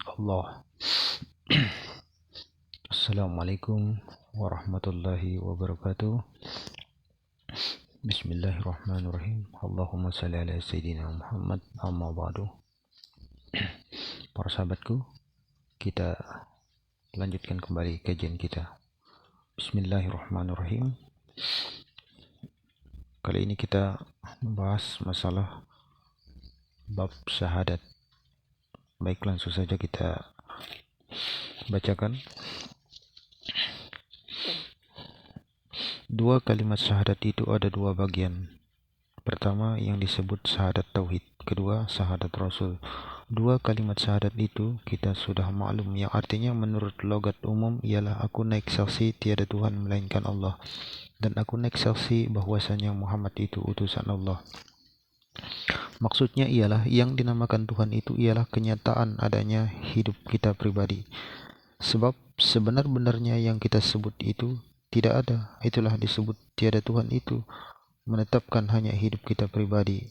Allah. Assalamualaikum warahmatullahi wabarakatuh. Bismillahirrahmanirrahim. Allahumma salli ala Sayyidina Muhammad. Amma ba'du. Para sahabatku, kita lanjutkan kembali kajian kita. Bismillahirrahmanirrahim. Kali ini kita membahas masalah bab syahadat. Baik, langsung saja kita bacakan. Dua kalimat syahadat itu ada dua bagian. Pertama yang disebut syahadat tauhid, kedua syahadat rasul. Dua kalimat syahadat itu kita sudah maklum, yang artinya menurut logat umum ialah aku naik saksi tiada Tuhan melainkan Allah, dan aku naik saksi bahwasanya Muhammad itu utusan Allah. Maksudnya ialah yang dinamakan Tuhan itu ialah kenyataan adanya hidup kita pribadi. Sebab sebenar-benarnya yang kita sebut itu tidak ada. Itulah disebut tiada Tuhan itu menetapkan hanya hidup kita pribadi.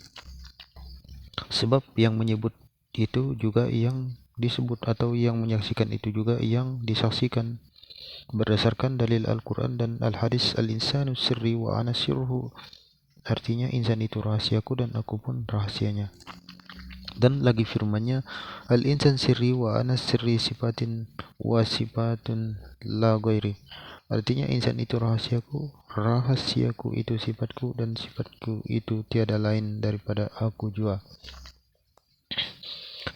Sebab yang menyebut itu juga yang disebut, atau yang menyaksikan itu juga yang disaksikan. Berdasarkan dalil Al-Quran dan Al-Hadis, al-insanu sirri wa ana sirruhu. Artinya insan itu rahasiaku dan aku pun rahasianya. Dan lagi firmannya, al-insan sirri wa ana sirri sifatin wa sifatun la ghairi. Artinya insan itu rahasiaku, rahasiaku itu sifatku, dan sifatku itu tiada lain daripada aku jua.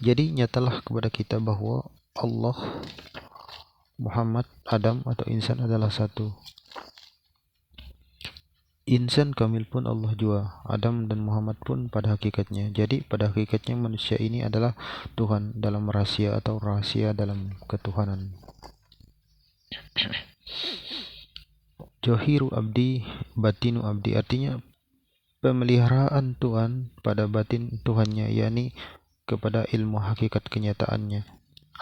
Jadi nyatalah kepada kita bahwa Allah, Muhammad, Adam atau insan adalah satu. Insan kamil pun Allah jua, Adam dan Muhammad pun pada hakikatnya. Jadi pada hakikatnya manusia ini adalah Tuhan dalam rahasia atau rahasia dalam ketuhanan. Johiru abdi, batinu abdi, artinya pemeliharaan Tuhan pada batin Tuhannya, yakni kepada ilmu hakikat kenyataannya,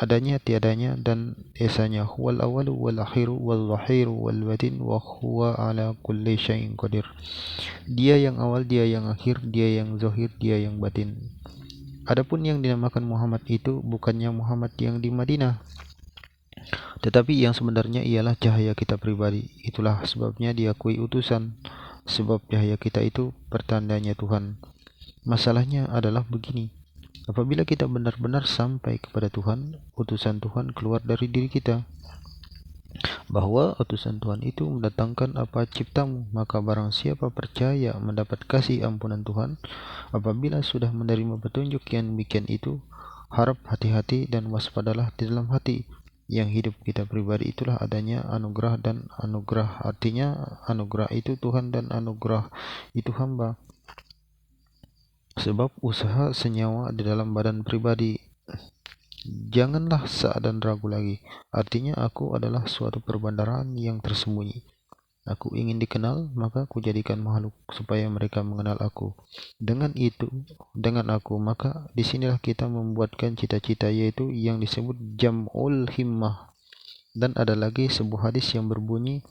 adanya tiadanya dan esanya. Huwal awalu wal akhiru wal zahiru wal batin wa huwa ala kulli syai'in qadir. Dia yang awal, dia yang akhir, dia yang zahir, dia yang batin. Adapun yang dinamakan Muhammad itu bukannya Muhammad yang di Madinah, tetapi yang sebenarnya ialah cahaya kita pribadi. Itulah sebabnya diakui utusan, sebab cahaya kita itu pertandanya Tuhan. Masalahnya adalah begini, apabila kita benar-benar sampai kepada Tuhan, utusan Tuhan keluar dari diri kita, bahwa utusan Tuhan itu mendatangkan apa ciptamu, maka barang siapa percaya mendapat kasih ampunan Tuhan. Apabila sudah menerima petunjuk yang demikian itu, harap hati-hati dan waspadalah di dalam hati. Yang hidup kita pribadi itulah adanya anugerah, dan anugerah artinya anugerah itu Tuhan dan anugerah itu hamba. Sebab usaha senyawa di dalam badan pribadi. Janganlah sa'ad dan ragu lagi. Artinya aku adalah suatu perbandaran yang tersembunyi. Aku ingin dikenal, maka aku jadikan makhluk supaya mereka mengenal aku. Dengan itu, dengan aku, maka disinilah kita membuatkan cita-cita, yaitu yang disebut jam'ul himmah. Dan ada lagi sebuah hadis yang berbunyi,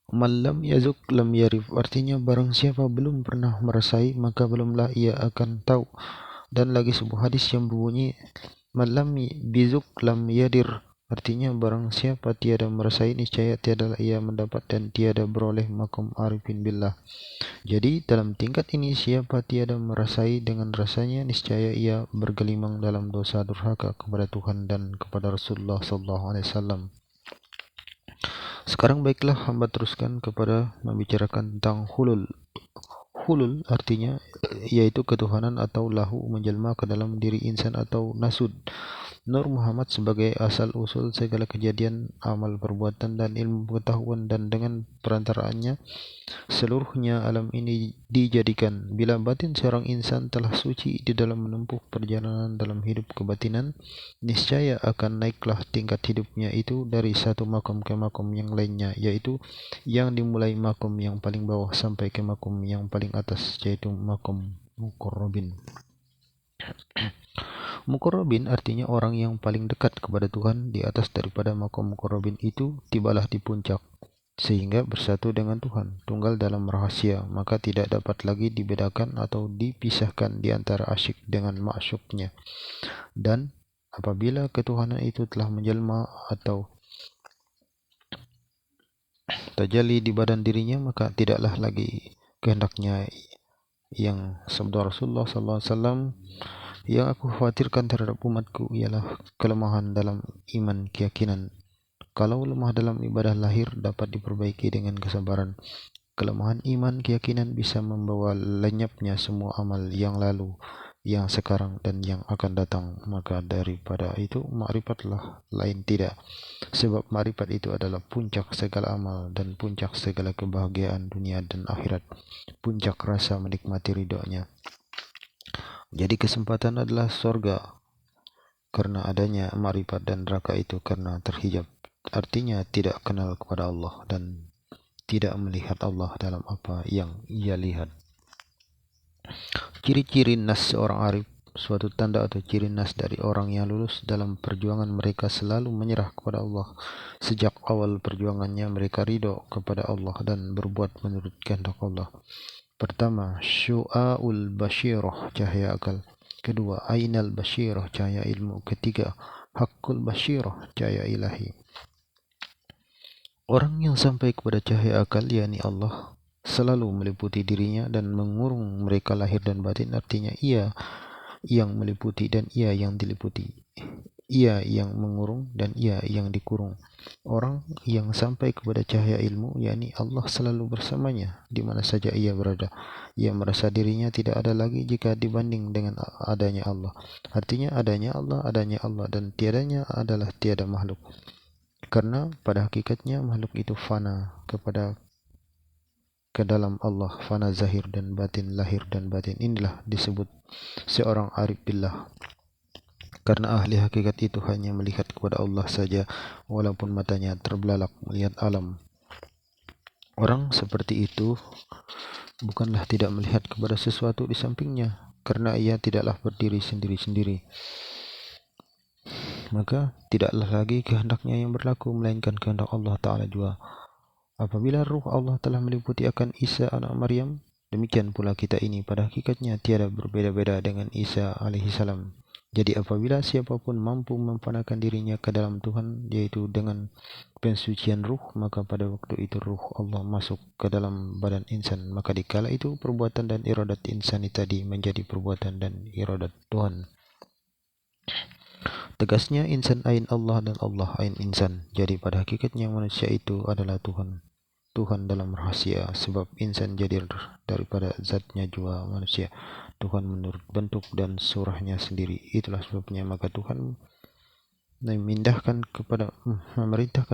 malam yazuk lam yarif, artinya barang siapa belum pernah merasai, maka belumlah ia akan tahu. Dan lagi sebuah hadis yang berbunyi, malam bizuk lam yadir, artinya barang siapa tiada merasai, niscaya tiada ia mendapat dan tiada beroleh makom arifin billah. Jadi dalam tingkat ini, siapa tiada merasai dengan rasanya, niscaya ia bergelimang dalam dosa durhaka kepada Tuhan dan kepada Rasulullah SAW. Sekarang baiklah hamba teruskan kepada membicarakan tentang hulul. Hulul artinya yaitu ketuhanan atau lahu menjelma ke dalam diri insan atau nasud. Nur Muhammad sebagai asal usul segala kejadian, amal perbuatan dan ilmu pengetahuan, dan dengan perantaraannya seluruhnya alam ini dijadikan. Bila batin seorang insan telah suci di dalam menempuh perjalanan dalam hidup kebatinan, niscaya akan naiklah tingkat hidupnya itu dari satu makom ke makom yang lainnya, yaitu yang dimulai makom yang paling bawah sampai ke makom yang paling atas, yaitu makom muqarrabin. Muqarrabin artinya orang yang paling dekat kepada Tuhan. Di atas daripada makom muqarrabin itu, tibalah di puncak. sehingga bersatu dengan Tuhan, tunggal dalam rahasia, maka tidak dapat lagi dibedakan atau dipisahkan di antara asyik dengan ma'syuknya. Dan apabila ketuhanan itu telah menjelma atau tajalli di badan dirinya, maka tidaklah lagi kehendaknya yang sabda Rasulullah SAW, yang aku khawatirkan terhadap umatku ialah kelemahan dalam iman keyakinan. Kalau lemah dalam ibadah lahir dapat diperbaiki dengan kesabaran. Kelemahan iman keyakinan bisa membawa lenyapnya semua amal yang lalu, yang sekarang dan yang akan datang. Maka daripada itu ma'rifatlah, lain tidak. Sebab ma'rifat itu adalah puncak segala amal dan puncak segala kebahagiaan dunia dan akhirat. Puncak rasa menikmati ridhonya. Jadi kesempatan adalah surga karena adanya ma'rifat, dan neraka itu karena terhijab. Artinya tidak kenal kepada Allah dan tidak melihat Allah dalam apa yang ia lihat. Ciri-ciri nas seorang arif, suatu tanda atau ciri nas dari orang yang lulus dalam perjuangan, mereka selalu menyerah kepada Allah. Sejak awal perjuangannya mereka ridho kepada Allah dan berbuat menurut kehendak Allah. Pertama, syu'aul basyirah, cahaya akal. Kedua, ainal basyirah, cahaya ilmu. Ketiga, hakul basyirah, cahaya ilahi. Orang yang sampai kepada cahaya akal, yakni Allah, selalu meliputi dirinya dan mengurung mereka lahir dan batin. Artinya ia yang meliputi dan ia yang diliputi, ia yang mengurung dan ia yang dikurung. Orang yang sampai kepada cahaya ilmu, yakni Allah selalu bersamanya di mana saja ia berada. Ia merasa dirinya tidak ada lagi jika dibanding dengan adanya Allah. Artinya adanya Allah dan tiadanya adalah tiada makhluk. Karena pada hakikatnya makhluk itu fana ke dalam Allah, fana zahir dan batin, lahir dan batin. Inilah disebut seorang arif billah. Karena ahli hakikat itu hanya melihat kepada Allah saja, walaupun matanya terbelalak melihat alam. Orang seperti itu bukanlah tidak melihat kepada sesuatu di sampingnya, karena ia tidaklah berdiri sendiri-sendiri. Maka tidaklah lagi kehendaknya yang berlaku, melainkan kehendak Allah Ta'ala juga. Apabila ruh Allah telah meliputi akan Isa anak Maryam, demikian pula kita ini pada hakikatnya tiada berbeda-beda dengan Isa alaihi salam. Jadi apabila siapapun mampu memfanakan dirinya ke dalam Tuhan, yaitu dengan pensucian ruh, maka pada waktu itu ruh Allah masuk ke dalam badan insan. Maka dikala itu perbuatan dan iradat insani tadi menjadi perbuatan dan iradat Tuhan. Tegasnya insan ain Allah dan Allah ain insan. Jadi pada hakikatnya manusia itu adalah Tuhan. Tuhan dalam rahasia, sebab insan jadi daripada zatnya jua manusia. Tuhan menurut bentuk dan surahnya sendiri. Itulah sebabnya maka Tuhan memerintahkan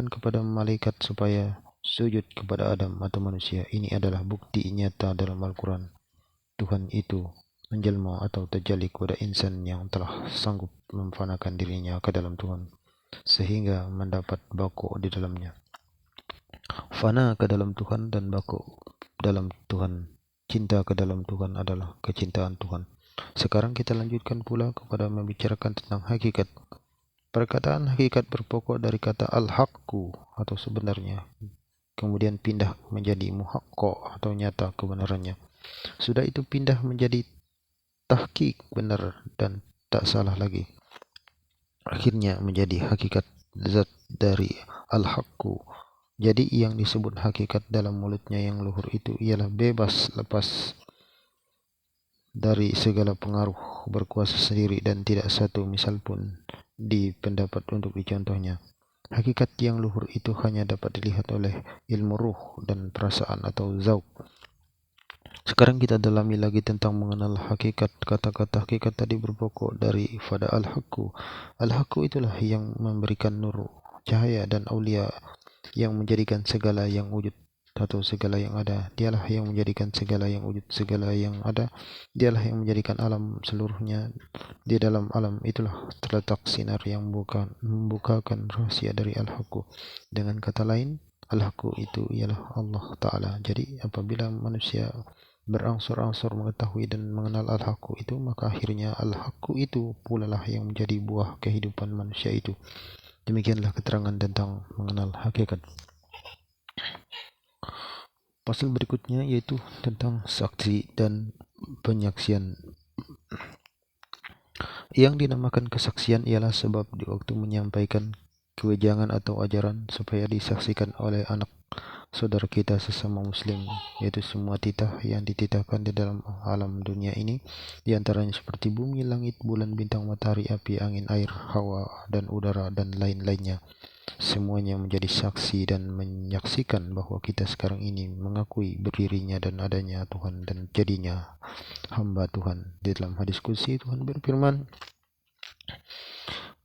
kepada malaikat supaya sujud kepada Adam atau manusia. Ini adalah bukti nyata dalam Al-Quran. Tuhan itu menjelma atau terjali kepada insan yang telah sanggup memfanakan dirinya ke dalam Tuhan, sehingga mendapat bako di dalamnya. Fana ke dalam Tuhan dan bako dalam Tuhan. Cinta ke dalam Tuhan adalah kecintaan Tuhan. Sekarang kita lanjutkan pula kepada membicarakan tentang hakikat. Perkataan hakikat berpokok dari kata al-haqqu atau sebenarnya, kemudian pindah menjadi muhaqqo atau nyata kebenarannya. Sudah itu pindah menjadi tahqiq, benar dan tak salah lagi. Akhirnya menjadi hakikat zat dari al-haqqu. Jadi yang disebut hakikat dalam mulutnya yang luhur itu ialah bebas lepas dari segala pengaruh, berkuasa sendiri dan tidak satu misal pun di pendapat untuk dicontohnya. Hakikat yang luhur itu hanya dapat dilihat oleh ilmu ruh dan perasaan atau zauq. Sekarang kita dalami lagi tentang mengenal hakikat. Kata-kata hakikat tadi berpokok dari pada al-haqqu. Al-haqqu itulah yang memberikan nur, cahaya dan aulia, yang menjadikan segala yang wujud atau segala yang ada. Dialah yang menjadikan segala yang wujud, segala yang ada. Dialah yang menjadikan alam seluruhnya. Di dalam alam itulah terletak sinar yang membukakan rahasia dari al-haqqu. Dengan kata lain, al-haqqu itu ialah Allah Ta'ala. Jadi apabila manusia berangsur-angsur mengetahui dan mengenal al-haqqu itu, maka akhirnya al-haqqu itu pula lah yang menjadi buah kehidupan manusia itu. Demikianlah keterangan tentang mengenal hakikat. Pasal berikutnya yaitu tentang saksi dan penyaksian. Yang dinamakan kesaksian ialah sebab di waktu menyampaikan kewejangan atau ajaran supaya disaksikan oleh anak saudara kita sesama muslim, yaitu semua titah yang dititahkan di dalam alam dunia ini, diantaranya seperti bumi, langit, bulan, bintang, matahari, api, angin, air, hawa, dan udara, dan lain-lainnya. Semuanya menjadi saksi dan menyaksikan bahwa kita sekarang ini mengakui berdirinya dan adanya Tuhan dan jadinya hamba Tuhan. Di dalam hadis qudsi Tuhan berfirman,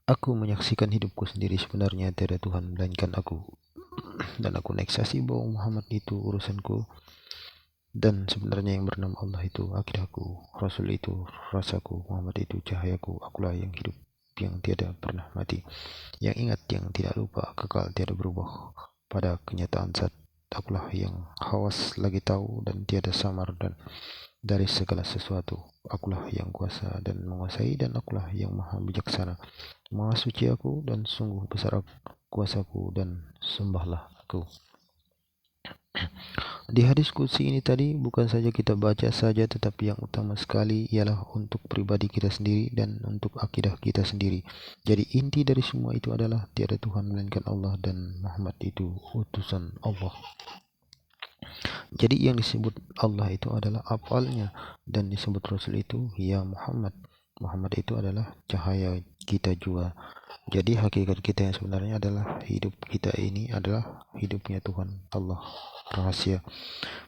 "Aku menyaksikan hidupku sendiri, sebenarnya tiada Tuhan melainkan aku, dan aku naik saksi bahwa Muhammad itu urusanku, dan sebenarnya yang bernama Allah itu akidahku, Rasul itu rasaku, Muhammad itu cahayaku, akulah yang hidup yang tiada pernah mati, yang ingat yang tidak lupa, kekal tiada berubah pada kenyataan zat. Akulah yang hawas lagi tahu dan tiada samar dan dari segala sesuatu. Akulah yang kuasa dan menguasai, dan akulah yang maha bijaksana. Maha suci aku dan sungguh besar kuasaku, dan sembahlah aku." Di hadis qudsi ini tadi bukan saja kita baca saja, tetapi yang utama sekali ialah untuk pribadi kita sendiri dan untuk akidah kita sendiri. Jadi inti dari semua itu adalah tiada Tuhan melainkan Allah dan Muhammad itu utusan Allah. Jadi yang disebut Allah itu adalah afalnya, dan disebut Rasul itu ya Muhammad. Muhammad itu adalah cahaya kita juga. Jadi hakikat kita yang sebenarnya adalah hidup kita ini adalah hidupnya Tuhan Allah rahasia.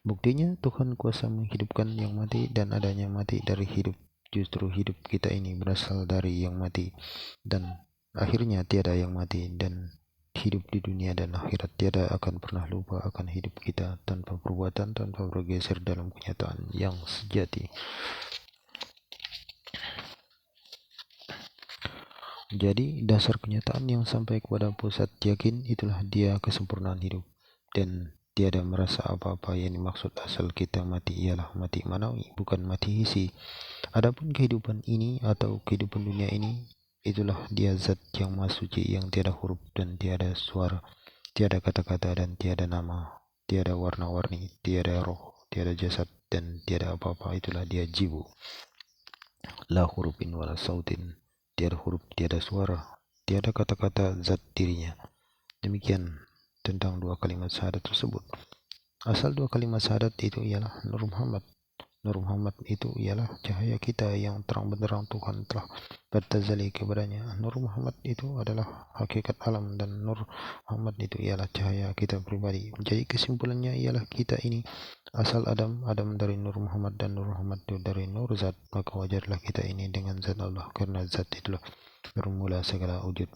Buktinya Tuhan kuasa menghidupkan yang mati, dan adanya mati dari hidup. Justru hidup kita ini berasal dari yang mati, dan akhirnya tiada yang mati, dan hidup di dunia dan akhirat tiada akan pernah lupa akan hidup kita tanpa perbuatan, tanpa bergeser dalam kenyataan yang sejati. Jadi dasar kenyataan yang sampai kepada pusat yakin itulah dia kesempurnaan hidup, dan tiada merasa apa-apa. Yang dimaksud asal kita mati ialah mati manawi, bukan mati hisi. Adapun kehidupan ini atau kehidupan dunia ini, itulah dia zat yang maha suci, yang tiada huruf dan tiada suara, tiada kata-kata dan tiada nama, tiada warna-warni, tiada roh, tiada jasad, dan tiada apa-apa. Itulah dia jibu, la hurufin wala sautin, tiada huruf, tiada suara, tiada kata-kata zat dirinya. Demikian tentang dua kalimat syahadat tersebut. Asal dua kalimat syahadat itu ialah Nur Muhammad. Nur Muhammad itu ialah cahaya kita yang terang benderang Tuhan telah bertazali kepadanya. Nur Muhammad itu adalah hakikat alam, dan Nur Muhammad itu ialah cahaya kita pribadi. Jadi kesimpulannya ialah kita ini asal Adam, Adam dari Nur Muhammad, dan Nur Muhammad itu dari Nur Zat. Maka wajarlah kita ini dengan Zat Allah, karena Zat itulah bermula segala wujud.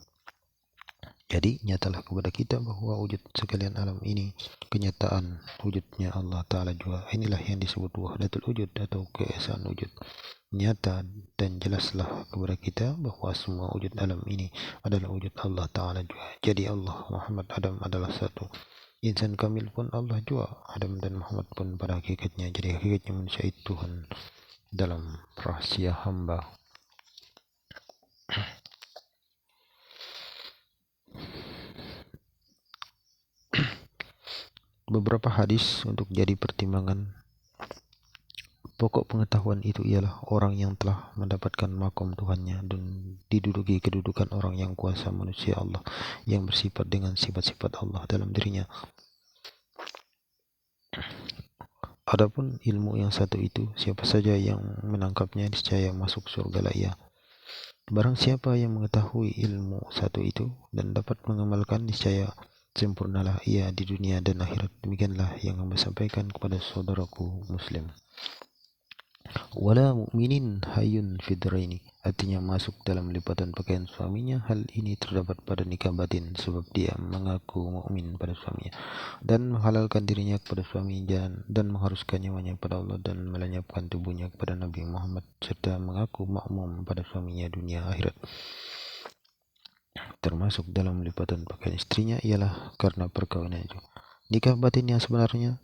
Jadi nyatalah kepada kita bahwa wujud sekalian alam ini kenyataan wujudnya Allah Ta'ala juga. Inilah yang disebut wahdatul wujud atau keesaan wujud. Nyata dan jelaslah kepada kita bahwa semua wujud alam ini adalah wujud Allah Ta'ala juga. Jadi Allah, Muhammad, Adam adalah satu. Insan kamil pun Allah juga. Adam dan Muhammad pun pada hakikatnya. Jadi hakikatnya manusia itu Tuhan dalam rahasia hamba. Beberapa hadis untuk jadi pertimbangan. Pokok pengetahuan itu ialah orang yang telah mendapatkan makom Tuhannya dan diduduki kedudukan orang yang kuasa manusia Allah, yang bersifat dengan sifat-sifat Allah dalam dirinya. Adapun ilmu yang satu itu, siapa saja yang menangkapnya niscaya masuk surga lah ia. Barang siapa yang mengetahui ilmu satu itu dan dapat mengamalkan, niscaya sempurnalah ia di dunia dan akhirat. Demikianlah yang hamba sampaikan kepada saudaraku muslim. Wala mu'minin hayyun fidraini, artinya masuk dalam lipatan pakaian suaminya. Hal ini terdapat pada nikah batin, sebab dia mengaku mukmin pada suaminya dan menghalalkan dirinya kepada suami, dan mengharuskan nyawanya pada Allah, dan melenyapkan tubuhnya kepada Nabi Muhammad, serta mengaku makmum pada suaminya dunia akhirat. Termasuk dalam lipatan pakaian istrinya ialah karena perkawinan itu. Nikah batin yang sebenarnya,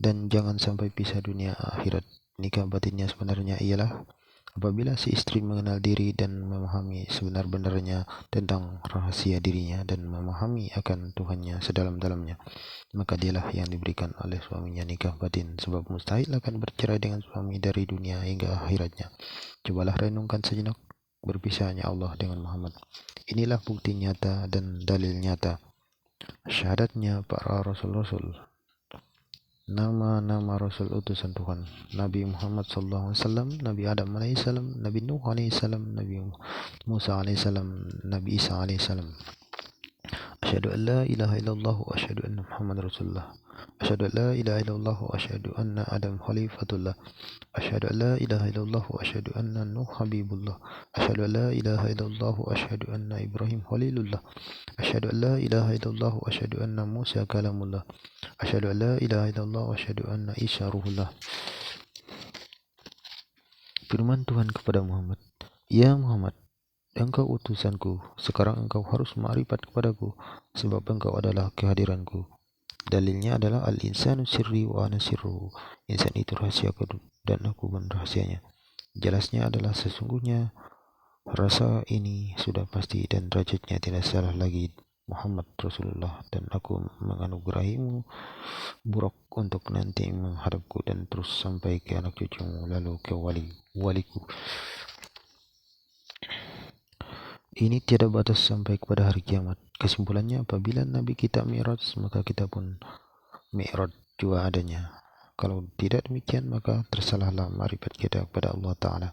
dan jangan sampai pisah dunia akhirat. Nikah batinnya sebenarnya ialah Apabila si istri mengenal diri dan memahami sebenar-benarnya tentang rahasia dirinya dan memahami akan Tuhannya sedalam-dalamnya, maka dialah yang diberikan oleh suaminya nikah batin, sebab mustahil akan bercerai dengan suami dari dunia hingga akhiratnya. Cobalah renungkan sejenak berpisahnya Allah dengan Muhammad. Inilah bukti nyata dan dalil nyata syahadatnya para rasul-rasul, nama-nama Rasul utusan Tuhan, Nabi Muhammad SAW, Nabi Adam AS, Nabi Nuh AS, Nabi Musa AS, Nabi Isa AS. Asyhadu an la ilaha illallah wa asyhadu anna Muhammad Rasulullah. Asyhadu an la ilaha illallah wa asyhadu anna Adam khalifatullah. Asyhadu an la ilaha illallah wa asyhadu anna Nuh habibullah. Asyhadu an la ilaha illallah wa asyhadu anna Ibrahim khalilullah. Asyhadu an la ilaha illallah wa asyhadu anna Musa kalamullah. Asyhadu an la ilaha illallah wa asyhadu anna Isa ruhullah. Firman Tuhan kepada Muhammad, "Ya Muhammad, engkau utusanku, sekarang engkau harus ma'rifat kepadaku, sebab engkau adalah kehadiranku." Dalilnya adalah al-insanu sirri wa ana sirruhu. Insan itu rahasiaku dan aku pun rahasianya. Jelasnya adalah sesungguhnya rasa ini sudah pasti dan derajatnya tidak salah lagi Muhammad Rasulullah, dan aku menganugerahimu buruk untuk nanti menghadapku dan terus sampai ke anak cucumu, lalu ke waliku. Ini tiada batas sampai kepada hari kiamat. Kesimpulannya, apabila Nabi kita Mi'raj, maka kita pun Mi'raj juga adanya. Kalau tidak demikian, maka tersalahlah ma'rifat kita kepada Allah Ta'ala,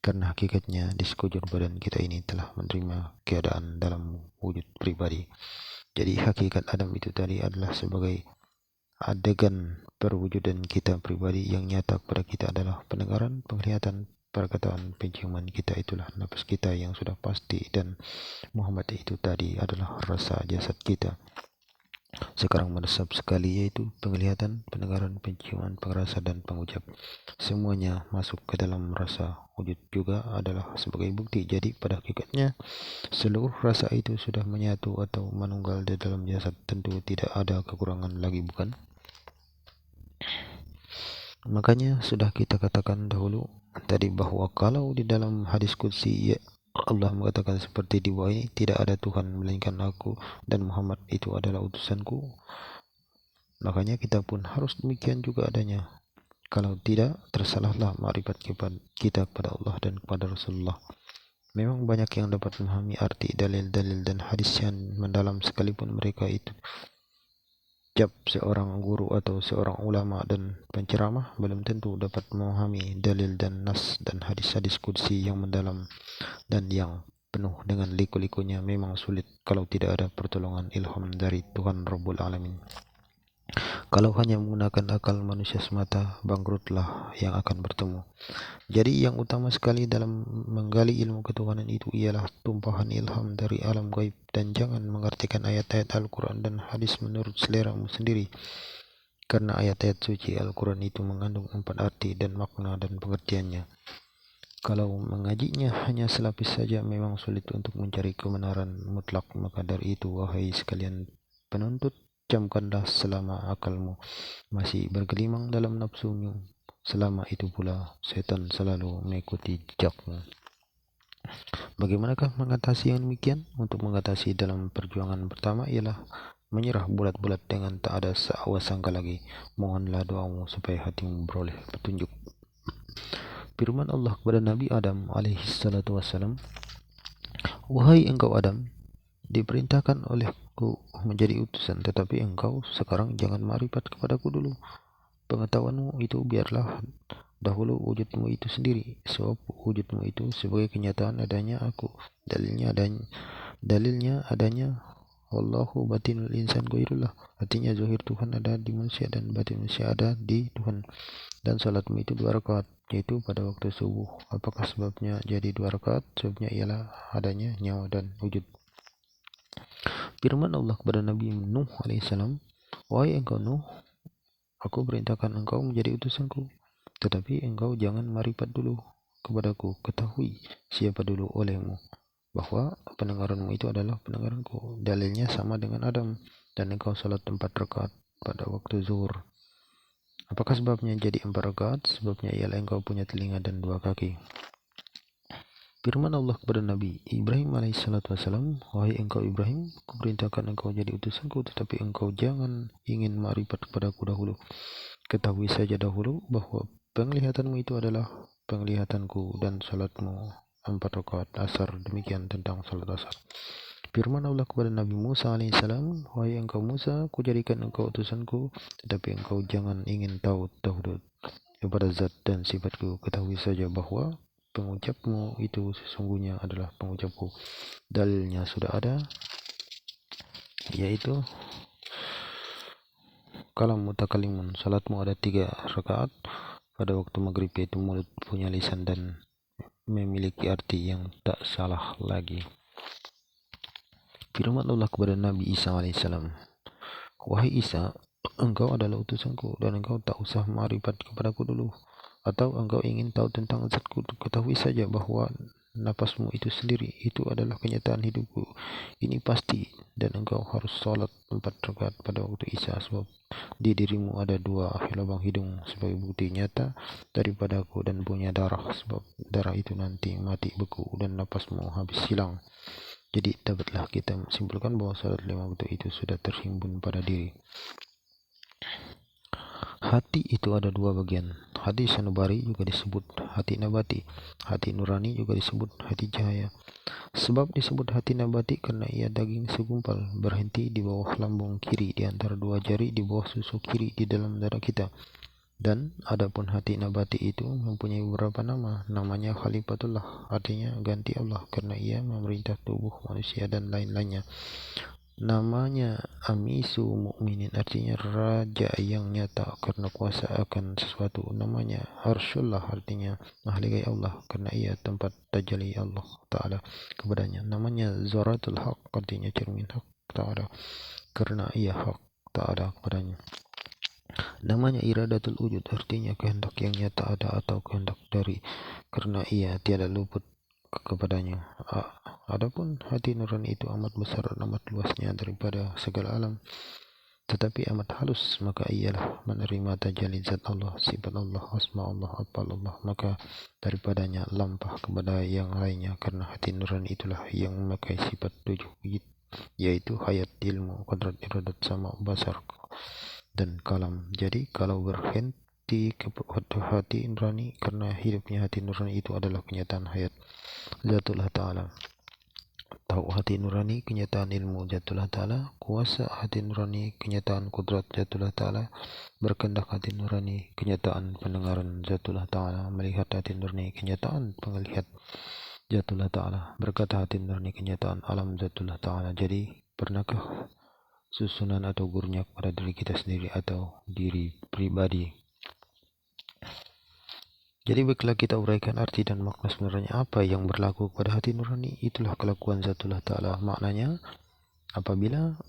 karena hakikatnya di sekujur badan kita ini telah menerima keadaan dalam wujud pribadi. Jadi hakikat Adam itu tadi adalah sebagai adegan perwujudan kita pribadi. Yang nyata kepada kita adalah pendengaran, penglihatan, perkataan, penciuman kita, itulah nafas kita yang sudah pasti, dan Muhammad itu tadi adalah rasa jasad kita. Sekarang meresap sekali, yaitu penglihatan, pendengaran, penciuman, pengrasa, dan pengucap. Semuanya masuk ke dalam rasa. Wujud juga adalah sebagai bukti. Jadi pada hakikatnya seluruh rasa itu sudah menyatu atau menunggal di dalam jasad. Tentu tidak ada kekurangan lagi, bukan? Makanya sudah kita katakan dahulu tadi bahwa kalau di dalam hadis qudsi Allah mengatakan seperti di bawah ini, tidak ada Tuhan melainkan aku dan Muhammad itu adalah utusanku. Makanya kita pun harus demikian juga adanya. Kalau tidak, tersalahlah ma'rifat kita kepada Allah dan kepada Rasulullah. Memang banyak yang dapat memahami arti dalil-dalil dan hadis yang mendalam, sekalipun mereka itu cap seorang guru atau seorang ulama dan penceramah, belum tentu dapat memahami dalil dan nas dan hadis-hadis qudsi yang mendalam dan yang penuh dengan liku-likunya. Memang sulit kalau tidak ada pertolongan ilham dari Tuhan Rabbul Alamin. Kalau hanya menggunakan akal manusia semata, bangkrutlah yang akan bertemu. Jadi yang utama sekali dalam menggali ilmu ketuhanan itu ialah tumpahan ilham dari alam gaib, dan jangan mengartikan ayat-ayat Al-Quran dan hadis menurut seleramu sendiri, karena ayat-ayat suci Al-Quran itu mengandung 4 arti dan makna dan pengertiannya. Kalau mengajinya hanya selapis saja, memang sulit untuk mencari kebenaran mutlak. Maka dari itu, wahai sekalian penuntut, camkanlah selama akalmu masih bergelimang dalam nafsumu, selama itu pula setan selalu mengikuti jejakmu. Bagaimanakah mengatasi yang demikian? Untuk mengatasi dalam perjuangan pertama ialah menyerah bulat-bulat dengan tak ada seawas sangka lagi. Mohonlah doamu supaya hatimu beroleh petunjuk. Firman Allah kepada Nabi Adam alaihissalatu wassalam, "Wahai engkau Adam, diperintahkan olehku menjadi utusan, tetapi engkau sekarang jangan ma'rifat kepadaku dulu. Pengetahuanmu itu biarlah dahulu wujudmu itu sendiri, sebab wujudmu itu sebagai kenyataan adanya aku. Dalilnya adanya wallahu batinul insan ghairullah." Artinya zahir Tuhan ada di manusia dan batin manusia ada di Tuhan. Dan salatmu itu 2 rakaat, yaitu pada waktu subuh. Apakah sebabnya jadi 2 rakaat? Sebabnya ialah adanya nyawa dan wujud. Firman Allah kepada Nabi Nuh alaihissalam, "Wahai engkau Nuh, aku perintahkan engkau menjadi utusanku, tetapi engkau jangan ma'rifat dulu kepadaku. Ketahui siapa dulu olehmu, bahwa pendengaranmu itu adalah pendengaranku." Dalilnya sama dengan Adam. Dan engkau salat 4 rakaat pada waktu zuhur. Apakah sebabnya jadi 4 rakaat? Sebabnya ialah engkau punya telinga dan 2 kaki. Firman Allah kepada Nabi Ibrahim alaihissalatu wassalam, wahai engkau Ibrahim, kuperintahkan engkau jadi utusanku, tetapi engkau jangan ingin ma'rifat kepadaku dahulu. Ketahui saja dahulu bahwa penglihatanmu itu adalah penglihatanku, dan salatmu 4 rakaat asar. Demikian tentang salat asar. Firman Allah kepada Nabi Musa alaihissalam, wahai engkau Musa, kujadikan engkau utusanku, tetapi engkau jangan ingin tahu dahulu kepada zat dan sifatku. Ketahui saja bahwa pengucapmu itu sesungguhnya adalah pengucapku. Dalilnya sudah ada, yaitu kalam mutakalimun. Salatmu ada 3 rakaat pada waktu maghrib, yaitu mulut punya lisan dan memiliki arti yang tak salah lagi. Firman Allah kepada Nabi Isa alaihissalam, wahai Isa, engkau adalah utusanku, dan engkau tak usah ma'rifat kepadaku dulu, atau engkau ingin tahu tentang zatku. Ketahui saja bahwa napasmu itu sendiri itu adalah kenyataan hidupku. Ini pasti, dan engkau harus sholat 4 rakaat pada waktu Isya, sebab di dirimu ada 2 lubang hidung sebagai bukti nyata daripadaku, dan punya darah, sebab darah itu nanti mati beku dan napasmu habis hilang. Jadi dapatlah kita simpulkan bahwa salat 5 waktu itu sudah terhimpun pada diri. Hati itu ada 2 bagian. Hati sanubari juga disebut hati nabati. Hati nurani juga disebut hati cahaya. Sebab disebut hati nabati karena ia daging segumpal, berhenti di bawah lambung kiri, di antara 2 jari di bawah susu kiri di dalam dada kita. Dan adapun hati nabati itu mempunyai beberapa nama. Namanya Khalifatullah, artinya ganti Allah, karena ia memerintah tubuh manusia dan lain-lainnya. Namanya Amisu Mukminin, artinya raja yang nyata karena kuasa akan sesuatu. Namanya Arshullah, artinya mahligai Allah, karena ia tempat tajalli Allah Ta'ala kepadanya. Namanya Zaratul Haq, artinya cermin hak Ta'ala, karena ia hak Ta'ala kepadanya. Namanya Iradatul Wujud, artinya kehendak yang nyata ada atau kehendak dari, karena ia tiada luput kepadanya. Adapun hati nurani itu amat besar, amat luasnya daripada segala alam, tetapi amat halus. Maka ialah menerima tajalli zat Allah, sifat Allah, asma Allah, afal Allah. Maka daripadanya lampah kepada yang lainnya, karena hati nurani itulah yang memakai sifat 7, yaitu hayat, ilmu, qadrat, iradat, sama, basar, dan kalam. Jadi kalau berhenti kepada hati nurani, karena hidupnya hati nurani itu adalah kenyataan hayat Zatullah Ta'ala. Tahu hati nurani, kenyataan ilmu Zatullah Ta'ala. Kuasa hati nurani, kenyataan kudrat Zatullah Ta'ala. Berkehendak hati nurani, kenyataan pendengaran Zatullah Ta'ala. Melihat hati nurani, kenyataan penglihat Zatullah Ta'ala. Berkata hati nurani, kenyataan alam Zatullah Ta'ala. Jadi pernahkah susunan atau gurunya kepada diri kita sendiri atau diri pribadi? Jadi baiklah kita uraikan arti dan makna sebenarnya apa yang berlaku pada hati nurani. Itulah kelakuan Zatullah Ta'ala. Maknanya, apabila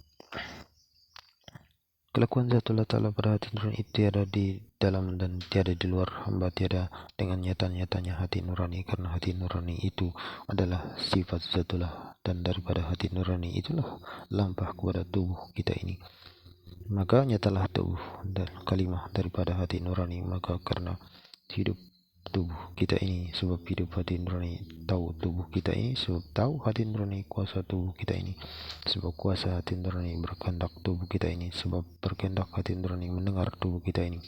kelakuan Zatullah Ta'ala pada hati nurani itu tiada di dalam dan tiada di luar hamba, tiada dengan nyata-nyatanya hati nurani, karena hati nurani itu adalah sifat Zatullah, dan daripada hati nurani itulah lampah kepada tubuh kita ini. Maka nyatalah tubuh dan kalimah daripada hati nurani. Maka karena hidup tubuh kita ini sebab hidup hati nurani, tahu tubuh kita ini sebab tahu hati nurani, kuasa tubuh kita ini sebab kuasa hati nurani, berkehendak tubuh kita ini sebab berkehendak hati nurani, mendengar tubuh kita ini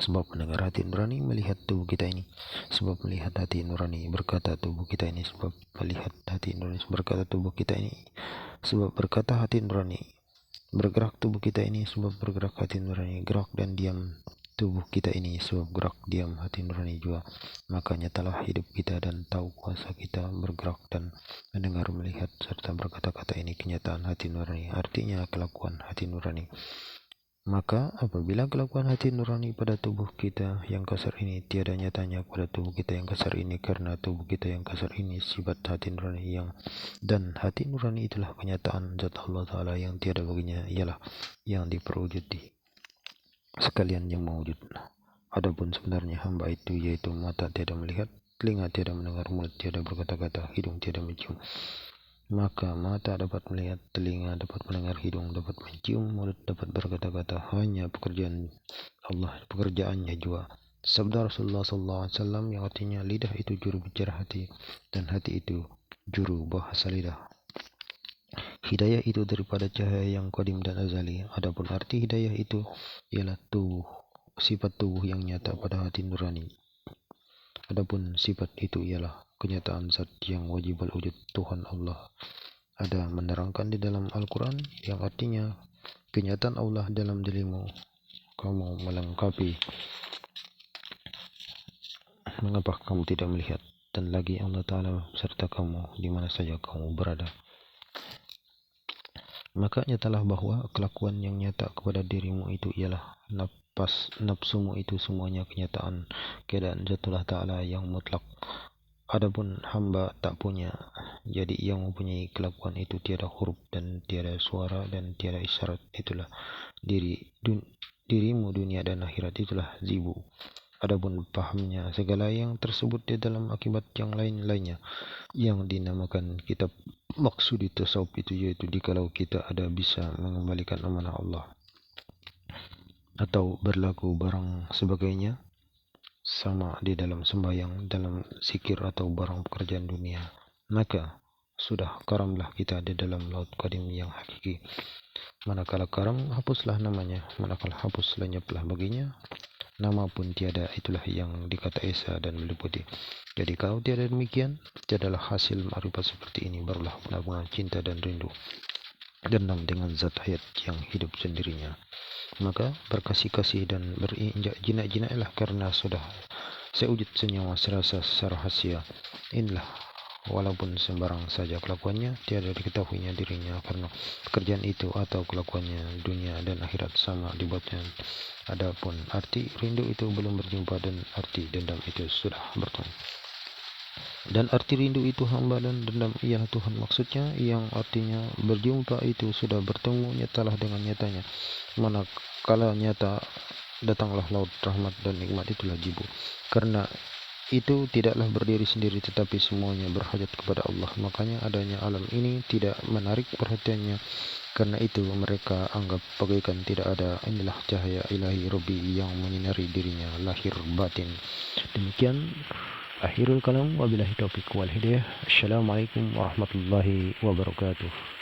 sebab mendengar hati nurani, melihat tubuh kita ini sebab melihat hati nurani, berkata tubuh kita ini sebab melihat hati nurani, berkata tubuh kita ini sebab berkata hati nurani, bergerak tubuh kita ini sebab bergerak hati nurani, gerak dan diam tubuh kita ini sebab gerak diam hati nurani juga. Maka nyatalah hidup kita dan tahu kuasa kita, bergerak dan mendengar, melihat serta berkata-kata ini kenyataan hati nurani, artinya kelakuan hati nurani. Maka apabila kelakuan hati nurani pada tubuh kita yang kasar ini tiada nyatanya pada tubuh kita yang kasar ini, karena tubuh kita yang kasar ini sifat hati nurani yang, dan hati nurani itulah kenyataan zat Allah Ta'ala yang tiada baginya ialah yang diperwujudi sekalian yang mewujud. Adapun sebenarnya hamba itu yaitu mata tiada melihat, telinga tiada mendengar, mulut tiada berkata-kata, hidung tiada mencium. Maka mata dapat melihat, telinga dapat mendengar, hidung dapat mencium, mulut dapat berkata-kata. Hanya pekerjaannya juga Sabda Rasulullah SAW yang artinya lidah itu juru bicara hati dan hati itu juru bahasa lidah. Hidayah itu daripada cahaya yang qadim dan azali. Adapun arti hidayah itu ialah sifat tubuh yang nyata pada hati nurani. Adapun sifat itu ialah kenyataan zat yang wajib wujud Tuhan Allah. Ada menerangkan di dalam Al-Quran yang artinya kenyataan Allah dalam dirimu, kamu melengkapi. Mengapa kamu tidak melihat? Dan lagi Allah Ta'ala serta kamu di mana saja kamu berada. Maka nyatalah bahwa kelakuan yang nyata kepada dirimu itu ialah nafsumu itu semuanya kenyataan keadaan zatullah Ta'ala yang mutlak. Adapun hamba tak punya, jadi yang mempunyai kelakuan itu tiada huruf dan tiada suara dan tiada isyarat. Itulah dirimu dunia dan akhirat, itulah zibu. Adapun pahamnya segala yang tersebut di dalam akibat yang lain-lainnya yang dinamakan kitab maksud tasawuf itu, yaitu dikalau kita ada bisa mengembalikan amanah Allah atau berlaku barang sebagainya sama di dalam sembahyang, dalam zikir atau barang pekerjaan dunia, maka sudah karamlah kita di dalam laut qadim yang hakiki. Manakala karam, hapuslah namanya, manakala hapus, lenyaplah baginya nama pun tiada. Itulah yang dikata Esa dan meliputi. Jadi kalau tiada demikian, tiadalah hasil ma'rifat seperti ini, barulah benar-benar cinta dan rindu dendam dengan zat hayat yang hidup sendirinya. Maka berkasih-kasih dan berinjak jinak-jinaklah karena sudah sewujud senyawa serasa sarahasia. Inilah walaupun sembarang saja kelakuannya, tiada diketahuinya dirinya karena pekerjaan itu atau kelakuannya dunia dan akhirat sama dibuatnya. Adapun arti rindu itu belum berjumpa dan arti dendam itu sudah bertemu. Dan arti rindu itu hamba dan dendam ialah Tuhan, maksudnya yang artinya berjumpa itu sudah bertemu, nyatalah dengan nyatanya. Manakala nyata, datanglah laut rahmat dan nikmat, itulah jibu. Karena itu tidaklah berdiri sendiri tetapi semuanya berhajat kepada Allah. Makanya adanya alam ini tidak menarik perhatiannya. Karena itu mereka anggap bagaikan tidak ada. Inilah cahaya ilahi Rabbi yang menyinari dirinya lahir batin. Demikian akhirul kalam, wabillahi taufiq wal hidayah. Assalamualaikum warahmatullahi wabarakatuh.